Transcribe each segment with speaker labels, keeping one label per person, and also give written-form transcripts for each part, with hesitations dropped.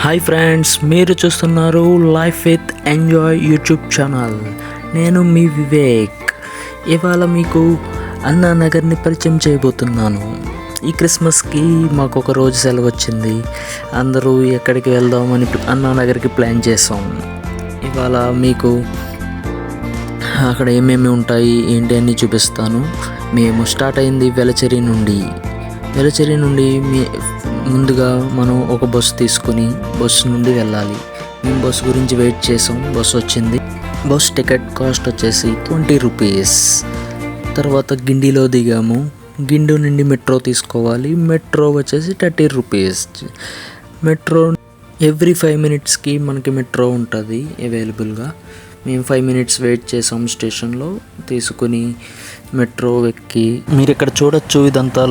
Speaker 1: Hi friends, మీరు చూస్తున్నారు life with enjoy YouTube channel. నేను మీ వివేక్. ఇవాళ మీకు అన్నానగర్ని పరిచయం చేయబోతున్నాను. ఈ క్రిస్మస్కి మాకు ఒక రోజు సెలవు వచ్చింది. అందరూ ఎక్కడికి వెళ్దామని అన్నానగర్కి ప్లాన్ చేసాం. ఇవాళ మీకు అక్కడ ఏమేమి ఉంటాయి ఏంటి అని చూపిస్తాను. మేము స్టార్ట్ అయింది వెలచెరి నుండి ముందుగా మనం ఒక బస్సు తీసుకొని బస్సు నుండి వెళ్ళాలి. మేము బస్సు గురించి వెయిట్ చేసాం. బస్సు వచ్చింది. బస్ టికెట్ కాస్ట్ వచ్చేసి 20 రూపీస్. తర్వాత గిండిలో దిగాము. గిండి నుండి మెట్రో తీసుకోవాలి. మెట్రో వచ్చేసి 30 రూపీస్. మెట్రో ఎవ్రీ 5 మినిట్స్కి మనకి మెట్రో ఉంటుంది అవైలబుల్గా. మేము 5 మినిట్స్ వెయిట్ చేసాం స్టేషన్లో. తీసుకుని మెట్రో ఎక్కి మీరు ఇక్కడ చూడొచ్చు. ఇదంతా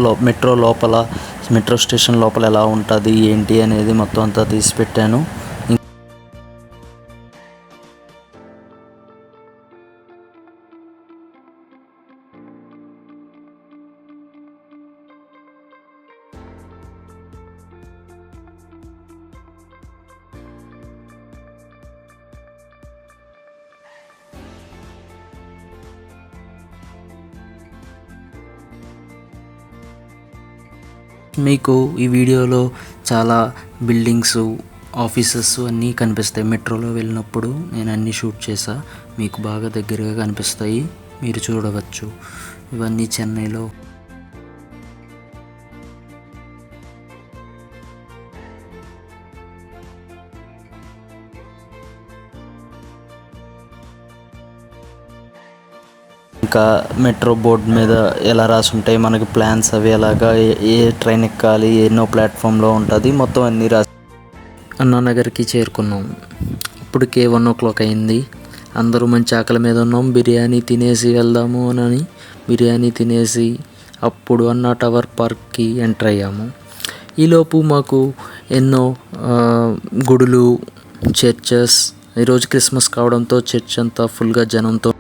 Speaker 1: మెట్రో స్టేషన్ లోపల ఎలా ఉంటుంది ఏంటి అనేది మొత్తం అంతా తీసి పెట్టాను. మీకు ఈ వీడియోలో చాలా బిల్డింగ్స్, ఆఫీసెస్ అన్నీ కనిపిస్తాయి. మెట్రోలో వెళ్ళినప్పుడు నేను అన్నీ షూట్ చేసా. మీకు బాగా దగ్గరగా కనిపిస్తాయి, మీరు చూడవచ్చు. ఇవన్నీ చెన్నైలో. ఇంకా మెట్రో బోర్డు మీద ఎలా రాసి ఉంటాయి మనకి ప్లాన్స్, అవి ఎలాగా ఏ ట్రైన్ ఎక్కాలి, ఎన్నో ప్లాట్ఫామ్లో ఉంటుంది, మొత్తం అన్నీ రాసి అన్నానగర్కి చేరుకున్నాం. ఇప్పటికే 1 o'clock అయింది. అందరూ మంచి ఆకలి మీద ఉన్నాం. బిర్యానీ తినేసి వెళ్దాము అని బిర్యానీ తినేసి అప్పుడు అన్నా టవర్ పార్క్కి ఎంటర్ అయ్యాము. ఈలోపు మాకు ఎన్నో గుడులు, చర్చెస్, ఈరోజు క్రిస్మస్ కావడంతో చర్చ్ అంతా ఫుల్గా జనంతో.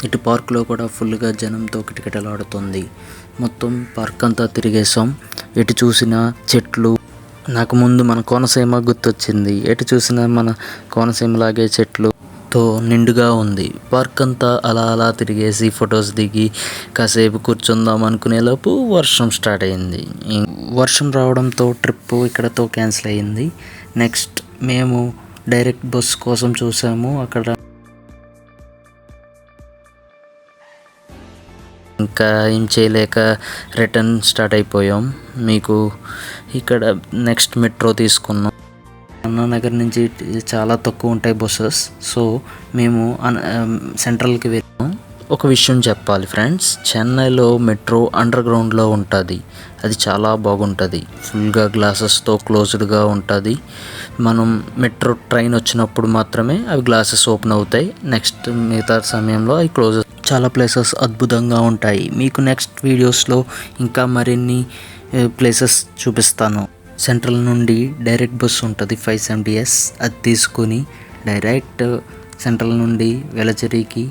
Speaker 1: ఇటు పార్క్లో కూడా ఫుల్గా జనంతో కిటకిటలాడుతుంది. మొత్తం పార్క్ అంతా తిరిగేసాం. ఎటు చూసినా చెట్లు. నాకు ముందు మన కోనసీమ గుర్తొచ్చింది. ఎటు చూసినా మన కోనసీమలాగే చెట్లుతో నిండుగా ఉంది. పార్క్ అంతా అలా తిరిగేసి ఫొటోస్ దిగి కాసేపు కూర్చుందాం అనుకునేలోపు వర్షం స్టార్ట్ అయింది. వర్షం రావడంతో ట్రిప్ ఇక్కడతో క్యాన్సిల్ అయ్యింది. నెక్స్ట్ మేము డైరెక్ట్ బస్ కోసం చూసాము. అక్కడ ఇంకా ఏం చేయలేక రిటర్న్ స్టార్ట్ అయిపోయాం. మీకు ఇక్కడ నెక్స్ట్ మెట్రో తీసుకున్నాం. అన్నానగర్ నుంచి చాలా తక్కువ ఉంటాయి బస్సెస్. సో మేము సెంట్రల్కి వెళ్ళాం. ఒక విషయం చెప్పాలి ఫ్రెండ్స్, చెన్నైలో మెట్రో అండర్ గ్రౌండ్లో ఉంటుంది. అది చాలా బాగుంటుంది. ఫుల్గా గ్లాసెస్తో క్లోజ్డ్గా ఉంటుంది. మనం మెట్రో ట్రైన్ వచ్చినప్పుడు మాత్రమే అవి గ్లాసెస్ ఓపెన్ అవుతాయి. నెక్స్ట్ మిగతా సమయంలో అవి క్లోజ్. చాలా ప్లేసెస్ అద్భుతంగా ఉంటాయి. మీకు నెక్స్ట్ వీడియోస్లో ఇంకా మరిన్ని ప్లేసెస్ చూపిస్తాను. సెంట్రల్ నుండి డైరెక్ట్ బస్సు ఉంటుంది 570S. అది తీసుకొని డైరెక్ట్ సెంట్రల్ నుండి వెలచెరికి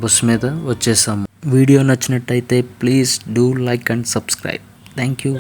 Speaker 1: బస్సు మీద వచ్చేసాము. వీడియో నచ్చినట్టయితే please do like and subscribe. Thank you.